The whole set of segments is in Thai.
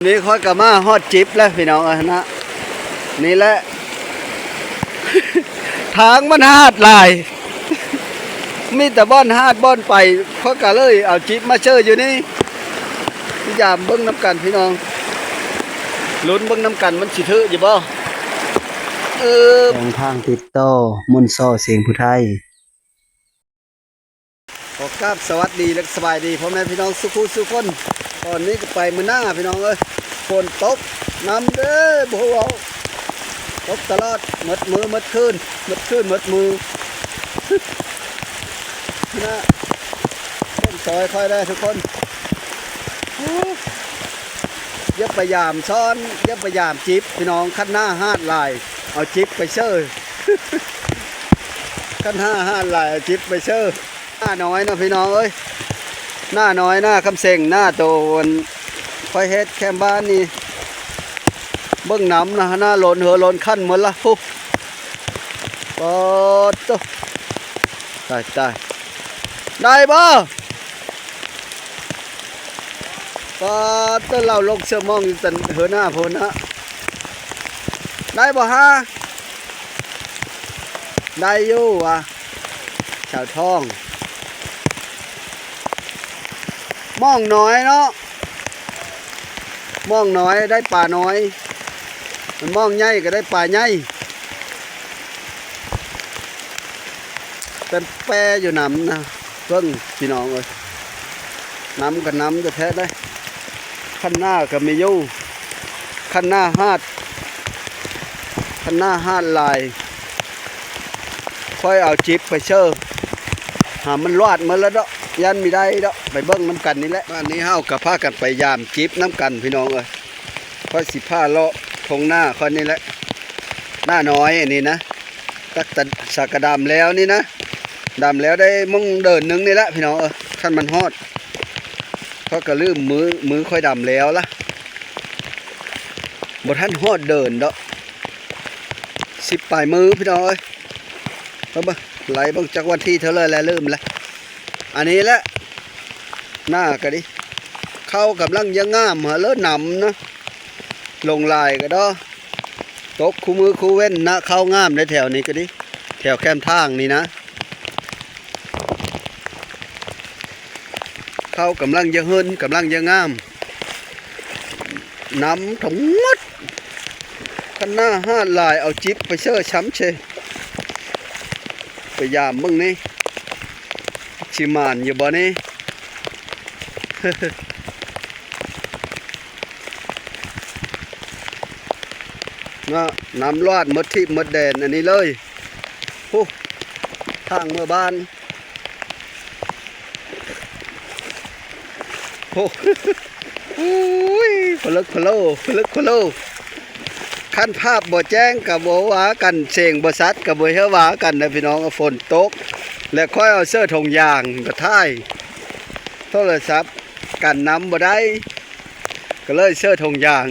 นี่ค่อยกะมาฮอดจิบแล้วพี่น้องนะนี่แหละ ทางมันหาดลาย มีแต่บ้อนหาดบ้อนไปค่อยกะเลยเอาจิบมาเชื่ออยู่นี่พยายามเบิ้งน้ำกันพี่น้องลุ้นเบิ้งน้ำกันมันสิถืออยู่บ่ทางติดต่อมุนซ้อเสียงผู้ไทยขอกราบสวัสดีและสบายดีพ่อแม่พี่น้องสุขุสุขคนตอนนี้ก็ไปมื้อหน้าพี่น้องเอ้ยฝนตกน้ำเด้อบ่ฮู้เอาตกตลอดหมดมือหมดคืนหมดคืนหมดมือนะต้นซอยค่อยได้ทุกคนยับพยายามซ้อนยับพยายามจิบพี่น้องขั้นหน้าห้าลายเอาจิบไปเชื่อขั้นห้าลายเอาจิบไปเชื่อหน้าน้อยนะพี่น้องเอ้ยหน้าน้อยหน้าคำเสงหน้าโตวันค่อยเฮ็ดแคมบ้านนี่เบิ้งน้ำนะหน้าหล่นหัวหล่นขั้นหมดละปุ๊บปอดโตตายได้บ่ก็ต้นเราลงเสือมองอยู่ตันเหือหน้าพนนะได้บ่ฮะได้อยู่วะชาวทองมองน้อยเนาะมองน้อยได้ป่าน้อยมันมองใหญ่ก็ได้ป่าใหญ่เป็นแปรอยู่น้ำนะเพิ่งพี่น้องเลยน้ำกับน้ำจะแท้ได้ขั้นหน้าก็ไม่ยู่ขั้นหน้าหาดลายค่อยเอาจิบไปเชื่อหามันรอดมาแล้วเนาะยันไม่ได้เนาะไปเบิ้งน้ำกันนี่แหละวันนี้เฮากับผ้ากันไปยามจิบน้ำกันพี่น้องเลยค่อยสิผ้าเลาะทงหน้าค่อยนี่แหละหน้าน้อยนี่นะตักสากระดำแล้วนี่นะดำแล้วได้มึงเดินนึงนี่แหละพี่น้องขั้นมันฮอดเขาก็ลืมมือค่อยดำแล้วล่ะบทท่านฮอดเดินเนาะ10 ปลายมือพี่น้องเอ้ยเอาบ่ไหลบังจากวันที่เท่าไรแล้วลืมละอันนี้แหละหน้าก็ดิเข้ากำลังยังงามเหรอเลิศหนำนะลงลายก็ดอตกคู่มือคู่เว้นนะเข้างามในแถวนี้ก็ดิแถวแคมทางนี่นะเข้ากำลังจะเฮินกำลังจะงามน้ำถงมดขันหน้าห้าลายเอาจิบไปเชื่อช้ำเชไปยามมึงนี่ชิมานอยู่บ่นี่ น้ำรอดมดทิพมดแดนอันนี้เลยทางเมื่อบ้านโอ้ยพลึกพโลขั้นภาพบ่แจ้งกับบ่หวากันเสียงบ่ซัดกับบ่เฮหวากันนะพี่น้องฝนตกและค่อยเอาเสื้อถงยางกระท่ายโทรศัพท์กันน้ำบ่ได้ก็เลยเสื้อถงยาง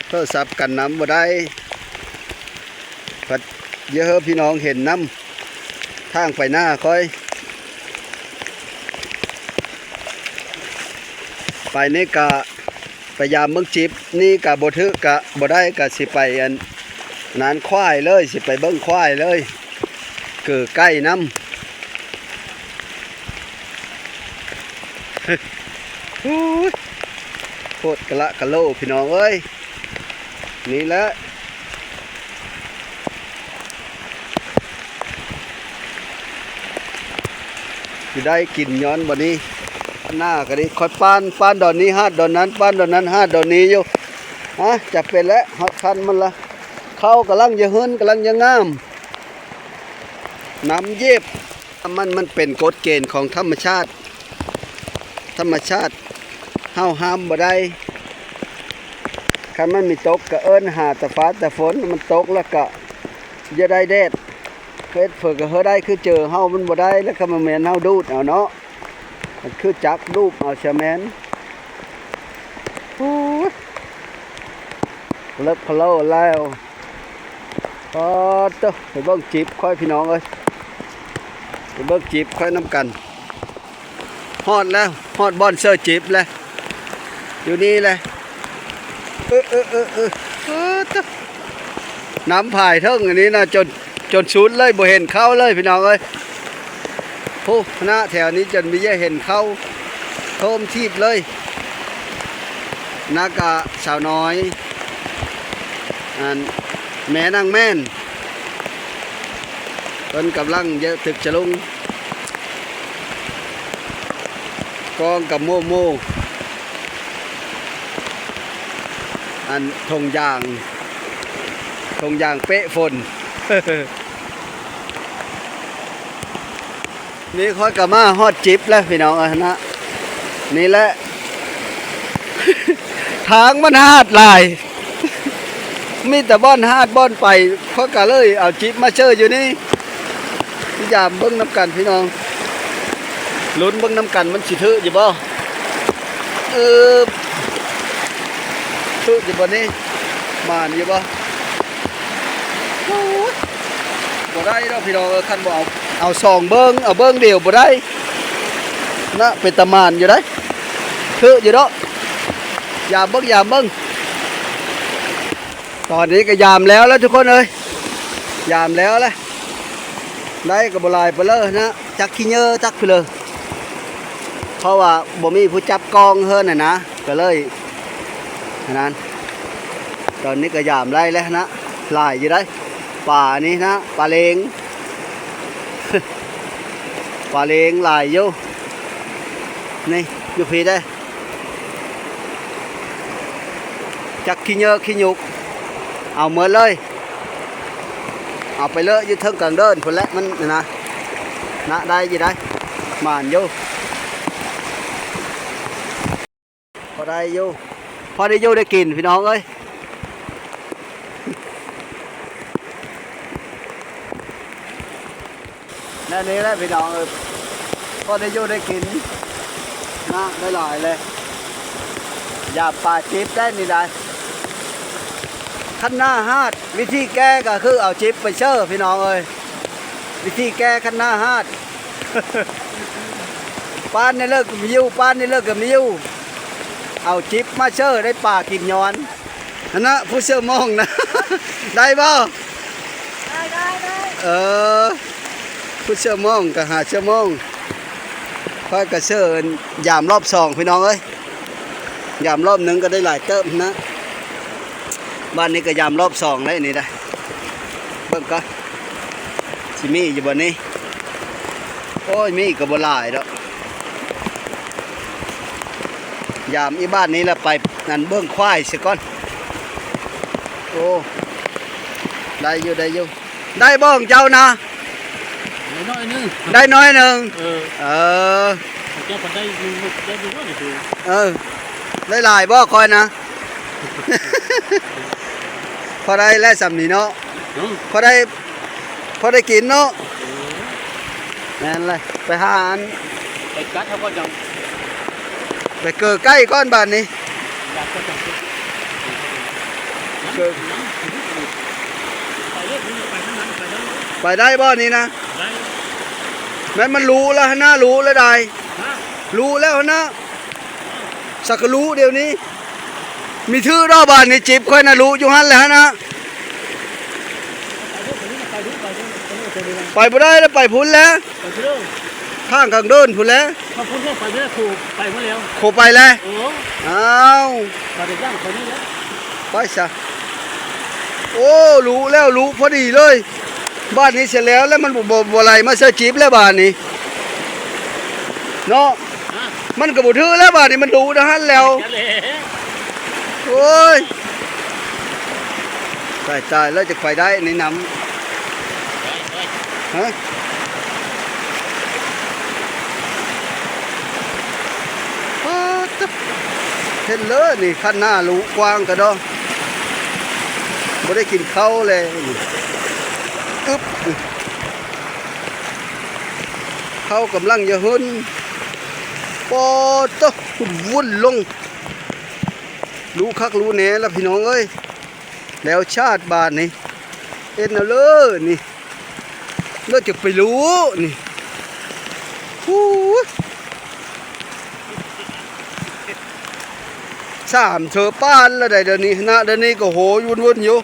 โทรศัพท์กันน้ำบ่ได้พัดเยอะพี่น้องเห็นน้ำทางไปหน้าค่อยไปนี่กะพยายามมึงจิบนี่กะบ่ทึกกะบ่ได้กะสิไปอันนั้นควายเลยสิไปเบิ้งควายเลยเกิดใกล้น้ำโคตรกะละกะโลพี่น้องเอ้ยนี่แหละได้กินย้อนวันนี้หน้าก็ดีคอยป้านดอนนี้ห้าดอนนั้นป้านดอนนั้นห้าดอนนี้อยู่จะเป็นแล้วฮอดคันมันละเข้ากำลังจะเฮิรนกำลังจะงามน้ำเย็บมันเป็นกฎเกณฑ์ของธรรมชาติห้ามบ่ได้คันมันมีตกก็เอิ้นหาแต่ฟ้าแต่ฝนมันตกแล้วก็จะได้แดดเฮ็ดเผื่อก็เฮาได้คือเจอเฮามันบ่ได้แล้วก็มาแม่นเฮาดูดเอาเนาะมันคือจักรูปเอาเชแมนเลิกพะโล้แล้วไปเบิ่งจีบค่อยพี่น้องเอ้ยไปเบิ่งจีบค่อยน้ำกัน ฮอดแล้วฮอดบอนเซอร์จิบแล้วอยู่นี่เลยตะน้ำพายเท่งอันนี้นะจนสุดเลยบ่เห็นเข้าเลยพี่น้องเอ้ยโอ้หน้าแถวนี้จนไม่ได้เห็นเข้าโทมทีบเลยนากะสาวน้อยอันแม่นางแม่นต้นกำลังเยอะตึกจะลงกองกับโมโมอันทงยางเป๊ะฝน นี่ค่อยกลับมาฮอดจิบแล้วพี่น้องนะนี่แหละ ทางมันหาดลาย มีแต่บ้อนหาดบ้อนไปเขาก็เลยเอาจิบมาเชื่ออยู่นี่ยามเบิ้งน้ำกันพี่น้องลุ้นเบิ้งน้ำกันมันสิถืออยู่บ่ถืออยู่บ่นี่มานอยู่บ่บ่ได้ดอกพี่น้องคันบ่เอาซองเบิ้งเอาเบิ้งเดียวบ่ได้นะเป็นตะมานอยู่ได้ถืออยู่ดอกยามเบิ้งตอนนี้ก็ยามแล้วทุกคนเอ้ยยามแล้วแหละได้กับบลายไปเลยนะจักขี้เยอะจักไปเลยเพราะว่าบ่มีผู้จับกองเฮิรนนะก็เลยนั้นตอนนี้ก็ยามไล่แล้วนะลายอยู่ได้ป่านี้นะปลาเลง ปลาเลงลายอยู่นี่อยู่พีได้จักขี้เยอะขี้หยุกเอาเหมือนเลยเอาไปเลยยืดเทิงกันเดินคนละมันนะได้gìได้มานvôพอได้vôได้กินพี่น้องเอ้ยนั่นนี่แหละพี่น้องพอได้vôได้กินนะได้หลายเลยอย่าปลาจิ๊บได้นี่ได้ขั้นหน้าฮาดวิธีแก้ก็คือเอาจิ๊บไปเชื่อพี่น้องเอ้ยวิธีแก้ขั้นหน้าฮาด ปานในเลิกกับมิวปานในเลิกกับมิวเอาจิ๊บมาเชื่อได้ป่ากินย้อนนะผู้เชื่อมองนะ ได้บ่ได้ผู้เชื่อมองก็หาเชื่อมองค่อยก็เชื่อยามรอบสองพี่น้องเอ้ยยามรอบหนึ่งก็ได้หลายเติมนะบ้านนี้ก็ยามรอบสองได้นี่ได้เบิ่งก็สิมีอยู่บนนี้โอ้ยมีกับบหลายแล้วยามอีบ้านนี้แหละไปนั่นเบิ่งควายสิก่อนโอ้ได้อยู่ได้บ้องเจ้านะน้อยนึงได้น้อยหนึ่งเจ้าคนได้ดูว่านี่คือได้หลายบ่คอยนะ พอได้แล้วสำนีเนาะพอได้กินเนาะนั่นเลยไปหาอันไปกัดเขาก็จังไปเกิดใกล้ก้อนบ้านนี้ไปได้บ่อนี้นะแม้มันรู้แล้วนะรู้แล้วได้รู้แล้วนะสักรู้เดี๋ยวนี้มีทื่อรอบบ้านนี่จิบค่อยนะรู้อยู่หันแล้วนะไปบ่ได้แล้วไปพุ่นแล้วข้างเดินพุ่นแล้วมาพุ่นไปไม่ได้ขู่ไปพุ่นแล้วขู่ไปแล้วอ้าวมาเด็กย่างคนนี้แล้วไปซะโอ้รู้แล้วรู้พอดีเลยบ้านนี้เสร็จแล้วมันบ่ไหลมาเสื้อจิบแล้วบ้านนี้เนาะมันก็บ่ทื่อแล้วบ้านนี้มันรู้นะฮั่นแล้วโอ้ยตายแล้วจะไปได้ในน้ำฮะเห็นเลยนี่ขั้นหน้ารู้กว้างกระดองไม่ได้กินข้าวเลยอึ๊บข้าวกำลังจะหุ่นปอตะวุ่นลงรู้คักรู้แหน่แล้วพี่น้องเอ้ยแล้วชาติบาทนี่เอ็นเอาเลยนี่เราจะไปรู้นี่ 3เธอป้านแล้วได้เดี๋ยวนี้นะเดี๋ยวนี้ก็โหวุ่นๆอยู่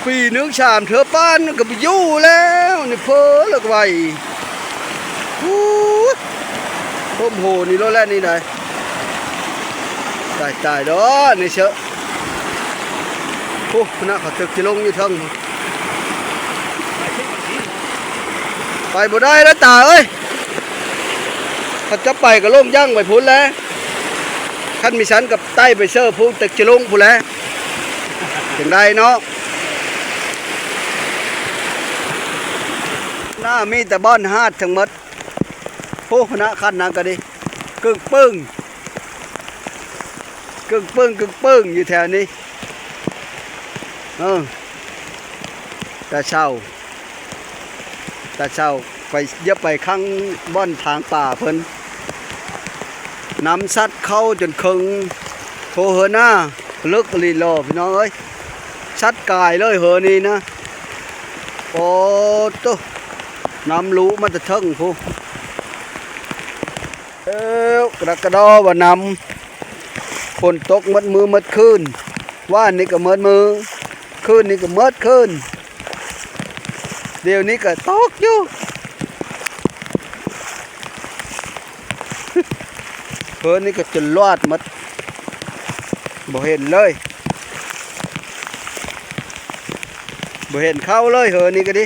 ปีนึง3เธอป้านก็ไปอยู่แล้วนี่เพ้อแล้วก็ไว้ฮู้ต้มโหนี่รถแล้วนี่ได้ตายดอกนี่เชอะโอ้นะเขาตึกสิลงอยู่เทิงไปบ่ได้แล้วตาเอ้ยถ้าจะไปก็ลงย่างไปพุ่นแล้วคันมีฉันกับใต้ไปเซอร์พุ่นตึกสิลงพุ่นแล้วถึงได้เนาะหน้ามีแต่บ้านฮาดทั้งหมดโอ้นะคันนั้นก็ดีกึ่งปึ้งอยู่แถวนี้ตาเช่าไปเยอะไปข้างบ่อนทางป่าเพิ่นน้ำซัดเข้าจนคึงโหเหินหน้าลึกลีโลพี่น้องเอ้ยซัดกายเลยเหินนี่นะโอ้ตุ๊น้ำรู้มันจะทึ่งพูกระดอว่านำฝนตกมัดมือมัดคืนว่านี่ก็มัดมือคืนนี่ก็มัดคืนเดี๋ยวนี้ก็ตกอยู่เพิ่นนี่ก็จนรอดมัดบ่เห็นเลยบ่เห็นเข้าเลยเหินนี่ก็ดิ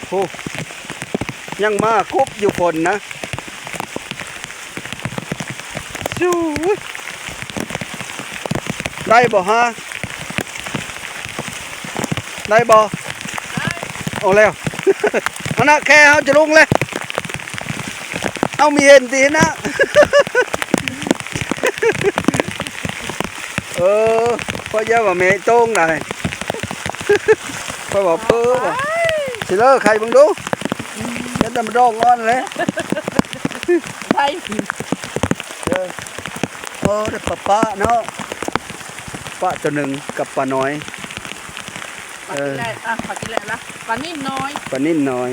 โอ้ยังมากบอยู่ฝนนะชูได้บ่ฮะได้บ่เอาแล้วอันนั้นแค่เขาจะลงเลยเอามีเห็นดีนะพอเยอะว่าเมย์โต้งหน่อยพอบอกเพ้อบ่สิเลอใครบังดูจะทำร้องงอนเลยไปได้ป้าเนาะป้าตัวหนึ่งกับป้าน้อยปลากิเลสปลากิเลสละปลานิ่มน้อย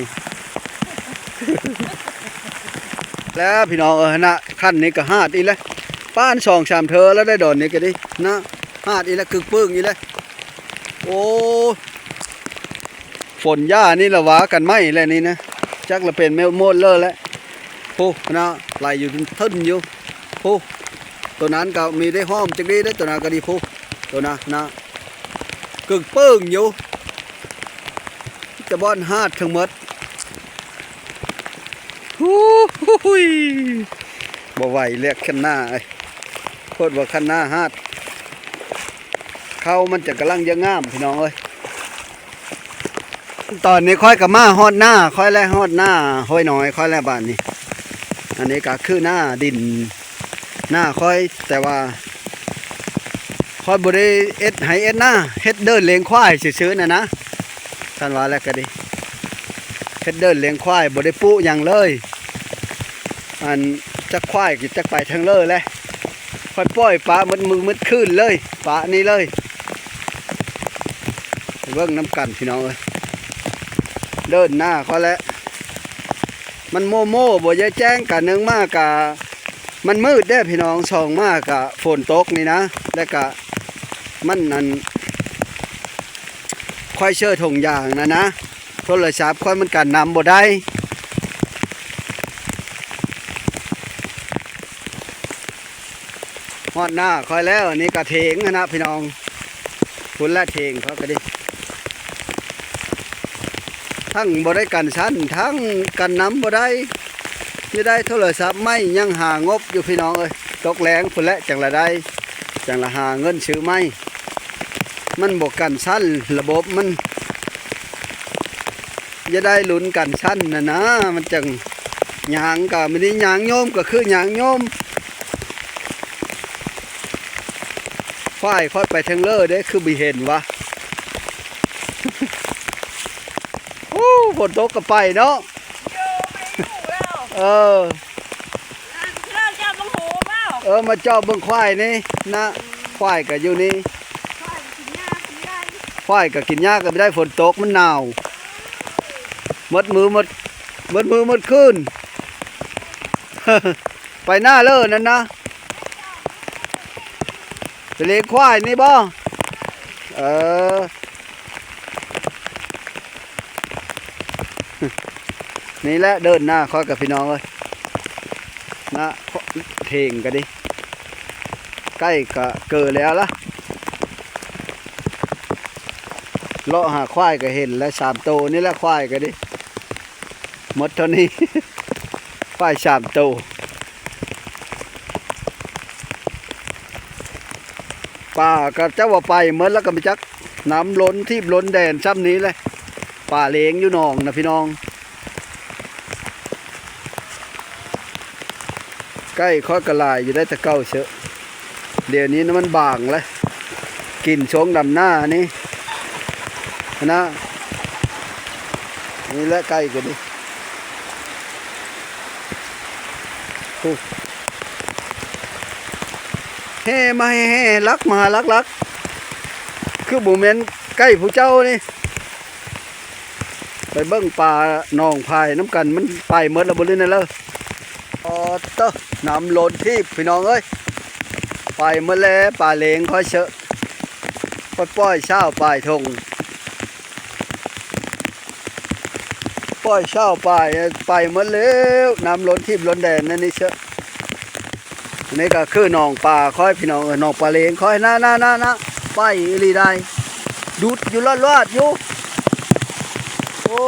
แล้วพี่น้องนะขั้นนี้ก็ฮาดอีแล้วป้าน2-3เธอแล้วได้ดอนนี้ก็ดินะฮาดอีแล้วคือปึ้งอีแล้วโอ้ฝนหญ้านี่ละวะกันไหมแล้วนี่นะจักละเป็นแมวโมดเลอแล้วโอ้นะไหลอยู่ทึ่นอยู่โอ้ตัวนั้นก็มีได้ห้อมจังดีได้ตัวนั้นก็ดีโอ้ตัวนะกึ่งปึ้งอยู่จะบ้อนฮาดทั้งหมดฮู้ยบ่ไหวเรียกขั้นหน้าโคตรว่าขั้นหน้าฮาดเข้ามันจะกำลังยังงามพี่น้องเอ้ยตอนนี้ค่อยกับมาฮอดหน้าค่อยแลฮอดหน้าห้อยน้อยค่อยแลบ้านนี้อันนี้ก็คือหน้าดินหน้าค่อยแต่ว่าค่อยบ่ได้เอ็ดให้เอ็ดหน้าเฮ็ดเดินเลี้ยงควายซื่อๆนะท่านว่าแล้วก็ดีเฮ็ดเดินเลี้ยงควายบ่ได้ปุหยังเลยอันจักควายก็จักไปทางเลยแหละค่อยปล่อยปลามืดมือมืดคืนเลยปลานี่เลยเบิ่งน้ำกันพี่น้องเอ้ยเดินหน้าเขาแล้วมันโม่บ่ยายแจ้งกันนึงมากกะมันมืดได้พี่น้องส่องมากกะฝนตกนี่นะแล้วก็มันนั่นค่อยเชื่อถงอย่างนะโทรศัพท์ค่อยมันกันนำบ่ได้ฮอดหน้าค่อยแล้วอันนี้กระเถงนะพี่น้องคุณละเถงเขาก็ดิทั้งบ่ได้กันชั้นทั้งกันน้ำบ่ได้ที่ได้โทรศัพท์ไม่ยังหางบอยู่พี่น้องเอ้ยตกแรงคุณละจังละได้จังละหาเงินซื้อไม่มันบกกันชั้นระบบมันจะได้ลุ้นกันชั้นนะมันจังยางก็ไม่ได้ยางโยมก็คือยางโยมควายค่อยไปทางเลอได้คือบีเห็นวะโอ้ฝนตกก็ไปเนาะมาเจาะเบิ่งควายนี่นะควายก็อยู่นี่ควายก็กินหญ้าก็ไม่ได้ฝนตกมันหนาว หมดมือหมดมือหมดคืน ไปหน้าเลิศนั่นนะไปเลี้ยงควายนี่บ่เออ นี่แหละเดินหน้าคอยกับพี่น้องเลยนะเทงกันดิใกล้กะเกิดแล้วล่ะเลาะหาควายก็เห็นแล้ว3 ตัวนี่แหละควายกันดิหมดเท่านี้ ควาย3 ตัวป่าก็เจ้าว่าไปเหมือนแล้วก็ไปจักน้ำล้นที่ล้นแดนซ้ำนี้เลยป่าเลี้ยงอยู่หนองนะพี่น้องใกล้ข้อกระลายอยู่ได้แต่เก้าเชอะเดี๋ยวนี้นะมันบางแล้วกินชงดำหน้านี่นะนี่แหละใกล้กันดิเฮ่มาเฮ่ลักมาลักคือบุเมนใกล้ผู้เจ้านี่ไปเบิ้งป่าหนองพายน้ำกันมันไปเมื่อละบนนี้นั่นเลยอ๋อเต้น้ำล้นที่พี่น้องเอ้ยไปเมื่อแล้วป่าเลงค่อยเชอะป้อยเช้าป่ายทงป้อยเช้าป่ายไปเมื่อแล้วน้ำล้นที่ล้นแดนนั่นนี่เชอะนี่ก็คือหนองป่าค่อยพี่น้องหนองป่าเลงค่อยน่าไปอีหลีได้ดูดอยู่รอดอยู่โอ้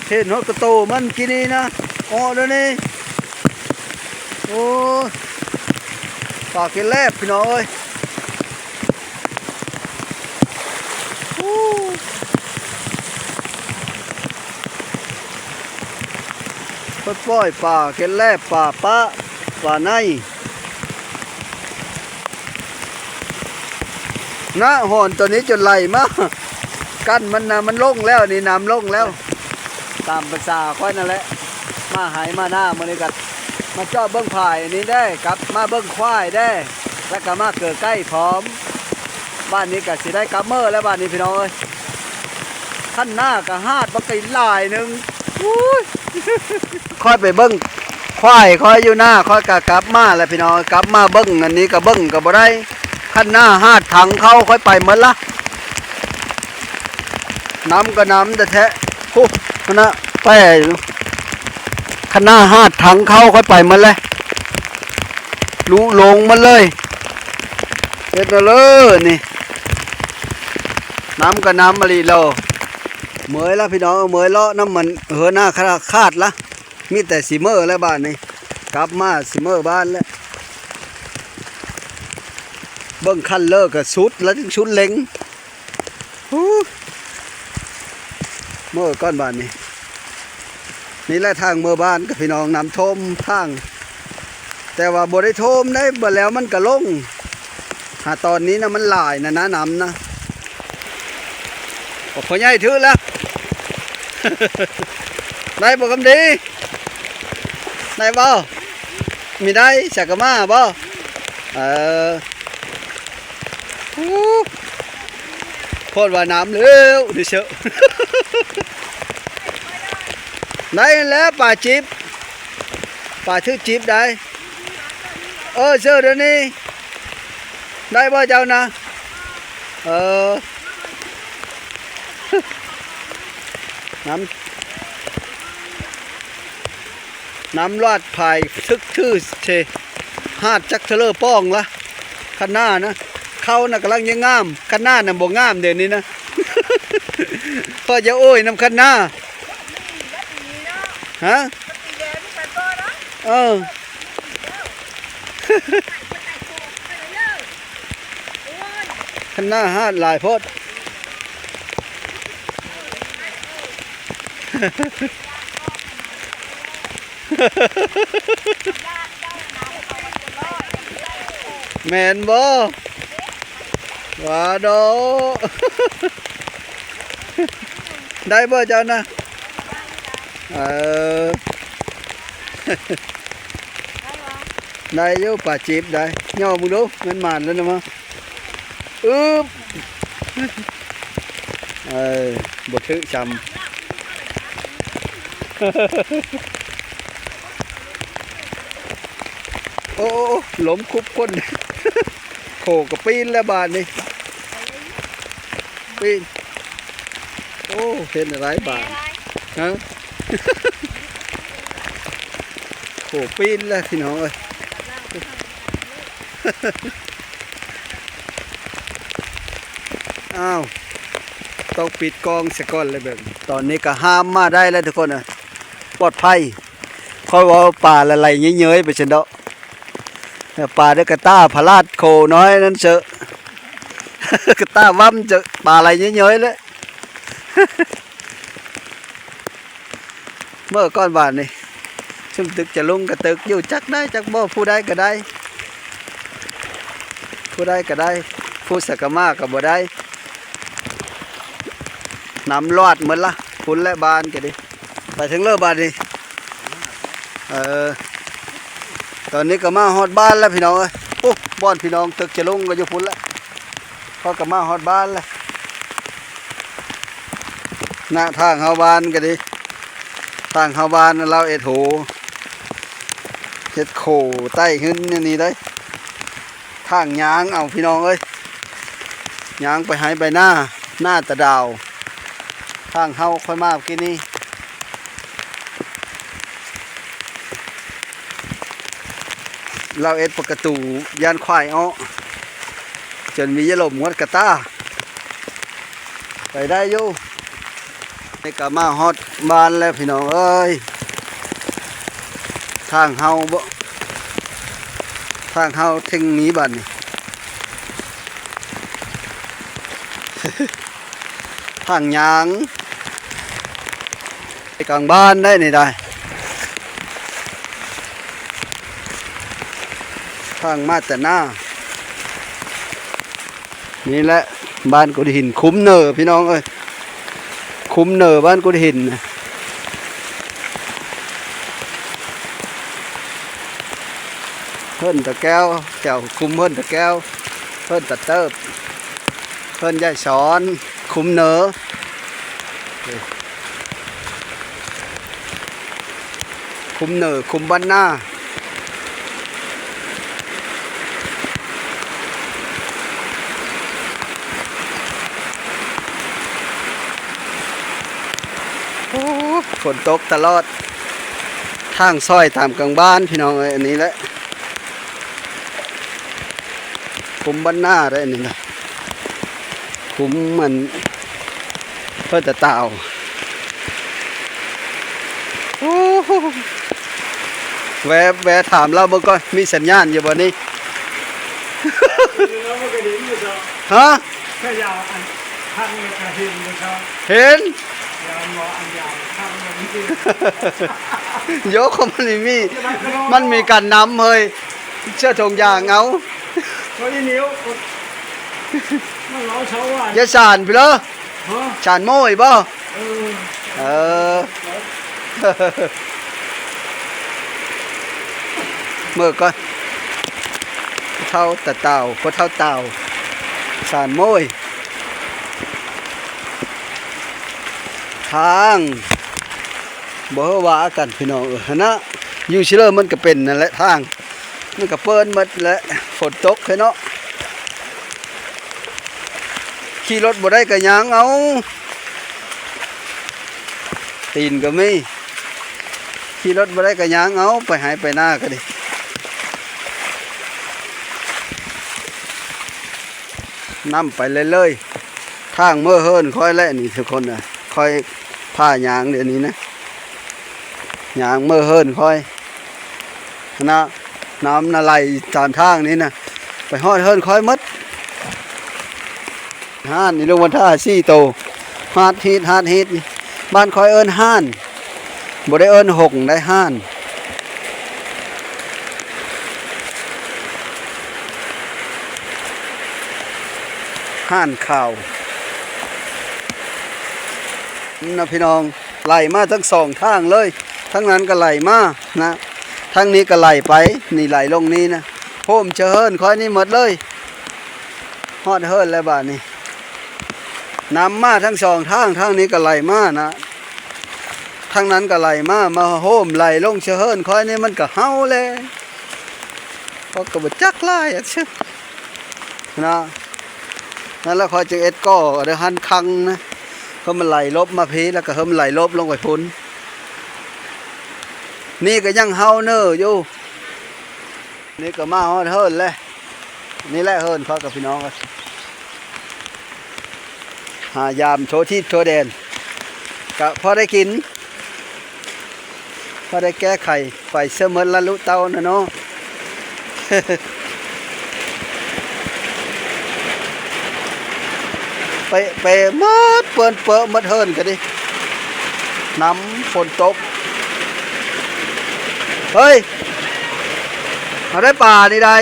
เห็นหัวกระโตมันกินนี่นะอ๋อเดี๋ยวนี้โอ้ปากกินแลบพี่น้องเอ้ยปล่อยป่ากินแลบป่าปะป่าในนะหอนตัวนี้จนไหลมากั้นมันนะมันลงแล้วนี่น้ำลงแล้วตามภาษาค่อยนั่นแหละมาหายมาหน้ามาเลยกันมาเจาะเบิ้งผายนี้ได้กับมาเบิ้งควายได้แล้วก็มาเกิดใกล้พร้อมบ้านนี้ก็สิได้กับเมื่อแล้วบ้านนี้พี่น้องเอ้ยท่านหน้าก็หาดบักไก่ลายหนึ่งค่อยไปเบิ้งควายค่อยอยู่หน้าค่อยกะกลับมาแล้วพี่น้องกลับมาเบิ้งอันนี้ก็เบิ้งก็บ่ได้ขั้นหน้าหาดถังเข้าค่อยไปเหมือนละน้ำก็น้ำแต่แท้โอ้นะแป้ขั้นหน้าหาดถังเข้าค่อยไปเหมือนเลยรู้ลงมันเลยเด็ดเลยนี่น้ำก็น้ำมาลีเราเมื่อยละพี่น้องเมื่อยเลาะน้ำมันเหือหน้าคาดละมีแต่สีเมอร์แล้วบ้านนี้กลับมาสีเมอร์บ้านแล้วเบิ้งคันเลิกกับชุดแล้วถึงชุดเล็งเมื่อก้อนบ้านนี้นี่แหละทางเมื่อบ้านกับพี่น้องน้ำท่วมทางแต่ว่าบ่ได้ท่วมได้บ่แล้วมันก็ลงหาตอนนี้นะมันหลายนะน้ำนะพอใหญ่ถือแล้ว ได้บ่คำดีได้บ่มีได้สักกะมาบ่โคตรว่าน้ำเร็วดิเชอะ ได้แล้วป่าจิ๊บป่าชื่อจิ๊บได้เชื่อเดี๋ยวนี้ได้บ่เจ้านะน้ำลอดภายทึกทื่อเชหาดจักเทเลอร์ป้องละข้างหน้านะเขาน่ะกำลังยังงามข้างหน้าน่ะบ่งามเดี๋ยวนี้นะ พอจะโอ้ยน้ำข้างหน้าฮะข้างหน้าหาดหลายโพด แมนบ่ว่าดอ ได้บ่เจ้านะได้อยู่ป่าจีบได้ย่อมึงดูมันหมานแล้วนะมั้ง อึ๊บบ่ถือจำ โอ้ล้มคุบคนโขกับปีนแล้วบาดนี่ปีนโอ้เห็นอะไรบาดฮะ โขปีนแล้วพี่น้องเอ้ย อ้าวต้องปิดกองสะก่อนเลยแบบนี้ตอนนี้ก็ห้ามมาได้แล้วทุกคนนะปลอดภัยค่อยว่าป่าอะไรเย้ยๆไปเช่นเดาะป่าได้กระต้าพลาดโคน้อยนั่นเจอะ กระต้าว่ำเจอะป่าอะไรเย้ยๆเลย เมื่อก้อนบาทนี่ชุมตึกจะลุงกระตึกอยู่จักได้จักบ่ผู้ใดก็ได้ผู้ใดก็ได้ผู้สักกะมาก็บ่ได้น้ำรอดเหมือนละพุ่นและบานก็ดิไปถึงเลิกบานนี่ตอนนี้ก็มาฮอดบ้านแล้วพี่น้องเอ้ยโอ้บ้านพี่น้องตึกจะลุงก็อยู่พุ่นละพอก็มาฮอดบ้านแล้วหน้าทางเฮาบ้านก็ดิทางเฮาบ้านเราเอ็ดโหเฮ็ดโขใต้ขึ้นนี่ได้ทางยางเอาพี่น้องเอ้ยยางไปหายไปหน้าตะดาวทางเฮาค่อยมากินนี่เราเอ็ดปกตูยานควายอ้อจนมียะลมงวดกระต้าไปได้อยู่นี่ก็มาฮอดบ้านแล้วพี่น้องเอ้ยทางเฮาบ่ทางเฮาทิ้งหนีบัดนี่ ทางยางไปกลางบ้านได้นี่ได้ทางมาแต่หน้านี่แหละบ้านกุฎหินคุ้มเนอพี่น้องเอ้ยคุ้มเนอบ้านกุฎหินนะเพิ่นตะแก้วแก้วคุ้มเพิ่นตะแก้วเพิ่นตะเติบเพิ่นยายสอนคุ้มเนอคุ้มเนอคุ้มบ้านหน้าฝนตกตลอดทางซอยตามกลางบ้านพี่น้องเอ้ยอันนี้แหละคุมบ้านหน้าได้นี่นะคุมมันเพื่อจะเต่าแวะถามเราเมื่อก่อนมีสัญญาณอยู่บ่นี้ ฮะ แค่ยาวอันข้างนี้ก็เห็นนะครับ เห็น ยาวรออันยาวข้างนี้ โยกเขามันมีการนำเฮ้ยเชื่อทงยางเอา เพราะนิ้วมันร้องเช้าวัน ยาสานไปเลยสานโม่ยบ่เออ เมื่อก่อนเท่าตะเต่าพอเท่าเต่าสานโม่ยทางบ่ว่ากันพี่น้องนะอยู่เชื่อมันก็เป็นนั่นแหละทางมันก็เปิ้นหมดแหละฝนตกเนาะขี่รถบ่ได้ก็ยางเอาตีนก็มีขี่รถบ่ได้ก็ยางเอาไปหายไปหน้าก็ดินำไปเลยทางเมื่อเฮินค่อยแล่นี่ทุกคนน่ะค่อยผ้ายางเดี๋ยวนี้นะยางเมื่อเฮินค่อยนะน้ำนาไหลตามทางนี้นะไปฮอดเฮินค่อยมัดห้านนี่ลงวันท่าซี่โตฮาดฮีดบ้านค่อยเอิ้นห้านบ่ได้เอิ้นหงได้ห้านห้านข่าวนะพี่น้องไหลมาทั้งสองทางเลยทั้งนั้นก็ไหลมานะทั้งนี้ก็ไหลไปนี่ไหลลงนี้นะโฮมเชิญค่อยนี่หมดเลย ฮอดเฮิรนแล้วบาดนี้น้ำมาทั้งสองทางทางนี้ก็ไหลมานะทางนั้นก็ไหลมาโฮมไหลลงเชเฮิรนค่อยนี่มันก็เฮาเลยเพราะก็บ่จักหลายอ่ะชื่อนะนั่นแล้วค่อยจึงเอ็ดก็เด้หันคังนะเพราะมันไหลลบมาพีแล้วก็เฮิมไหลลบลงไปพุ่นนี่ก็ยังเฮาเนออยู่นี่ก็มาฮอดเฮิรนเลยนี่แหละเฮิรนเขากับพี่น้องกันหายามโชว์ที่โชว์แดนก็พอได้กินพอได้แก้ไขไปเสมอละลุเตานะเนาะ ไปมัดเปินเปอะมัดเฮิรนกันดิน้ำฝนตกเฮ้ยมาได้ป่านี่ได้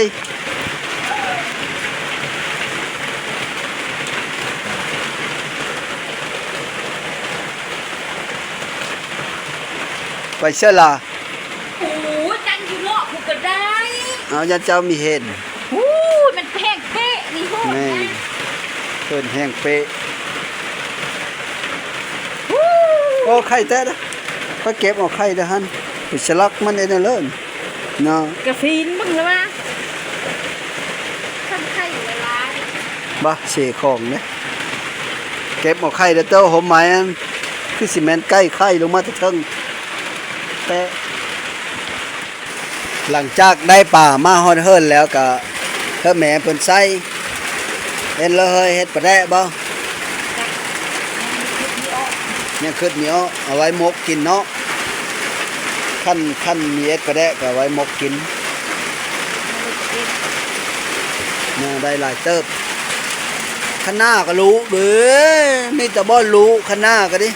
ไปเชื่อละ โอ้ยจังอยู่เลาะกูก็ได้ เอายันเจ้ามีเห็น โอ้ยมันแพงเป๊ะนี่โหด แม่ นะ เพิ่นแห้งเป๊ะโอ้ไข่แท้นะก็เก็บเอาไข่เด้อฮั่นไปสลักมันเองเลิศเนาะ กระฟีนมึงเหรอวะทำไข่ละลาย บ่เสของเนี่ยเก็บเอาไข่เด้อเต้าหอมไหมอันคือสิแม่นใกล้ไข่ลงมาแต่เทิงแต่หลังจากได้ป่ามาฮอดเฮิรนแล้วก็เพิ่นแม่เพิ่นใส่เห็นเลยเฮ็ดปลาแดะบ่ยังคิดมีเอาไว้มกกินเนาะขั้นมีเอ็ดปลาแดะก็เอาไว้มกกินเนี่ยได้หลายเติบข้างหน้าก็รู้เบ้อมีแต่บ่รู้ข้างหน้าก็ดิ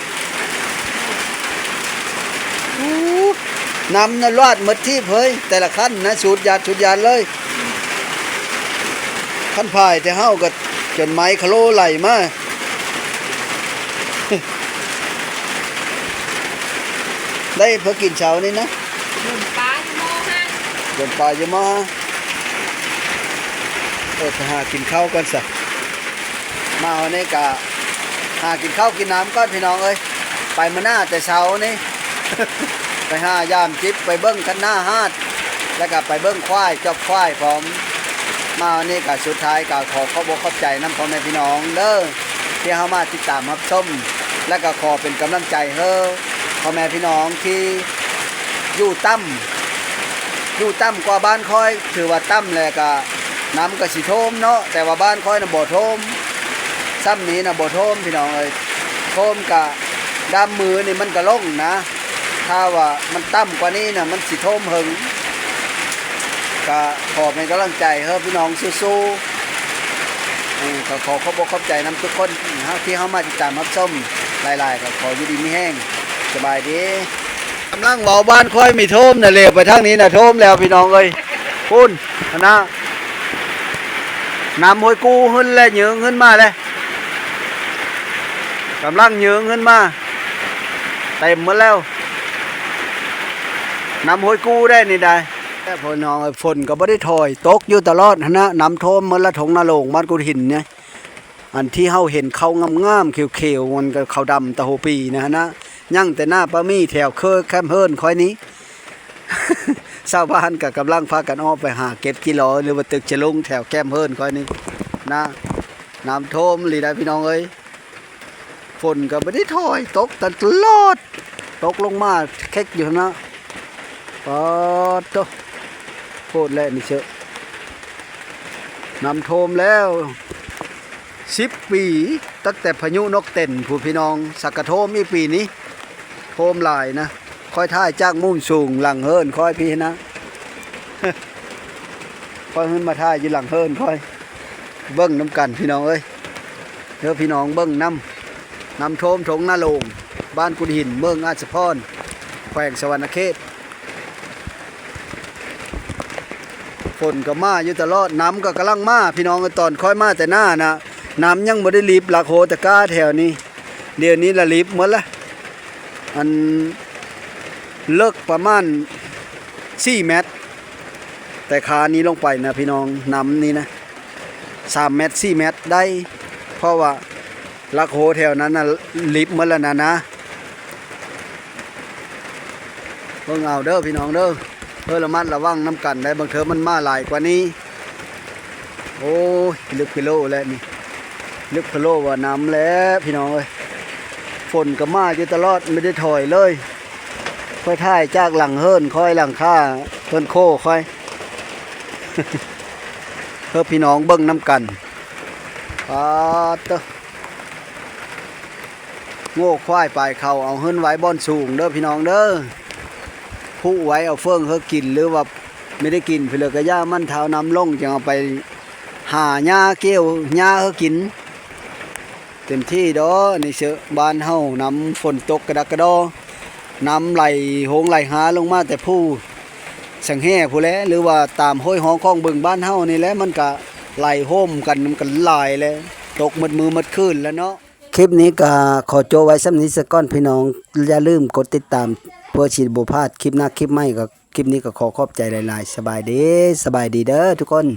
น้ำน่ะรอดหมดที่เผยแต่ละขั้นนะสูดยาดเลยขั้นพายแต่เฮาก็จนไม้คโลไหลมา ได้เพื่อกินเช้านี่นะ หนุ่มปลาอยู่มอฮะ เดินป่าอยู่มาไปหากินข้าวกันสักมาเอานี่กะหากินข้าวกินน้ำก่อนพี่น้องเอ้ยไปมาหน้าแต่เช้านี่ ไปหายามจิบไปเบิ้งกันหน้าฮาดแล้วก็ไปเบิ้งควายจอบควายพร้อมมาวันนี้ก็สุดท้ายก็ขอขอบใจน้ำพ่อแม่พี่น้องเด้อที่เข้ามาติดตามรับชมและก็ขอเป็นกำลังใจเฮ้อพ่อแม่พี่น้องที่อยู่ต่ำกว่าบ้านค่อยถือว่าต่ำเลยก็น้ำก็สิโทมเนาะแต่ว่าบ้านค่อยน่ะบ่โทมซ้ำนี้น่ะบ่โทมพี่น้องเอ้ยโทมกะด้ามมือนี่มันก็ลงนะถ้าว่ามันต่ำกว่านี้น่ะมันสิโทมหึงก็ขอเป็นกำลังใจเฮ้อพี่น้องสู้ๆก็ขอบใจน้ำทุกคนที่เข้ามาติดตามรับชมหลายๆก็ขออยู่ดีมีแห้งสบายดีกำลังเบาบ้านค่อยมีโทมน่ะเลยไปทางนี้น่ะโทมแล้วพี่น้องเอ้ยพุ่นนะน้ำห้วยกูขึ้นแล้วเหยืองขึ้นมาเลยกำลังเหยืองขึ้นมาเต็มหมดแล้วน้ำห้วยกูได้นี่ได้แต่พอน้องฝนก็บ่ได้ถอยตกอยู่ตลอดนะน้ำท่วมมันละถงนาโลงบ้านกุฎหินเนี่ยอันที่เฮาเห็นเขางามๆเขียวๆมันก็เขาดำตะโหปีนะยั่งแต่หน้าปะมี่แถวเคอแคมเฮิรนคอยนี้ ชาวบ้านก็กำลังพากันออกไปหาเก็บกิโลหรือว่าตึกจะลงแถวแคมเฮิรนคอยนี้นะน้ำท่วมหลีได้พี่น้องเอ้ยฝนก็ไม่ได้ถอยตกตลอดตกลงมาเค็กอยู่นะปอดโตโคตรแหละนี่เชอะน้ำท่วมแล้ว10 ปีตั้งแต่พายุนกเต็นผู้พี่น้องสักกะโทมอีปีนี้โทมหลายนะค่อยท่ายจากมุ่งสูงหลังเฮิรนค่อยพี่นะ ค่อยขึ้นมาท่ายอยู่หลังเฮิรนค่อยเบิ้งน้ำกันพี่น้องเอ้ยเดี๋ยวพี่น้องเบิ้งน้ำโทมถงนาโลงบ้านกุฎหินเมืองอาจพรแขวงสวรรณเขตฝนก็มาอยู่ตลอดน้ำก็กำลังมาพี่น้องตอนค่อยมาแต่หน้านะน้ำยังไม่ได้รีบหลักโหตะก้าแถวนี้เดี๋ยวนี้ละรีบหมดละอันเลิกประมาณ4 เมตรแต่ขานี้ลงไปนะพี่น้องน้ำนี้นะ 3 เมตร 4 เมตรได้ เพราะว่าลักโหแถวนั้นน่ะลิบหมดแล้วนะเบิ่งเอาเด้อพี่น้องเด้อระมัดระวังน้ำกันได้บางเทอมันมาหลายกว่านี้โอ้ยลึกกิโลแล้วนี่ลึกกิโลว่าน้ำแล้วพี่น้องเอ้ยฝนก็มาอยู่ตลอดไม่ได้ถอยเลยค่อยท่ายจากหลังเฮิรนค่อยหลังค่าเฮิรนโคค่อย เพื่อพี่น้องเบิ่งน้ำกันปาดเด้อโง่ควายปลายเขาเอาเฮิรนไว้บ่อนสูงเด้อพี่น้องเด้อผู้ไว้เอาเฟื่องเฮากินหรือว่าไม่ได้กินเพื่อก็ย่ามันเท้าน้ำลงจะเอาไปหาหญ้าเกี้ยวหญ้าเฮากินเต็มที่ดอนี่เสือบ้านเฮาน้ำฝนตกกระดักกระดอน้ำไหลโหงไหลหาลงมาแต่ผู้สังแห่ผู้แลหรือว่าตามห้อยห้องคลองบึงบ้านเฮานี่แหละมันก็ไหลโฮมกันมันก็ไหลเลยตกหมดมือหมดคืนแล้วเนาะคลิปนี้ก็ขอโจไว้สำนี้สักก้อนพี่น้องอย่าลืมกดติดตามเพื่อฉีดบุพลาดคลิปหน้าคลิปใหม่ก็คลิปนี้ก็ขอขอบใจหลายๆสบายดีเด้อทุกคน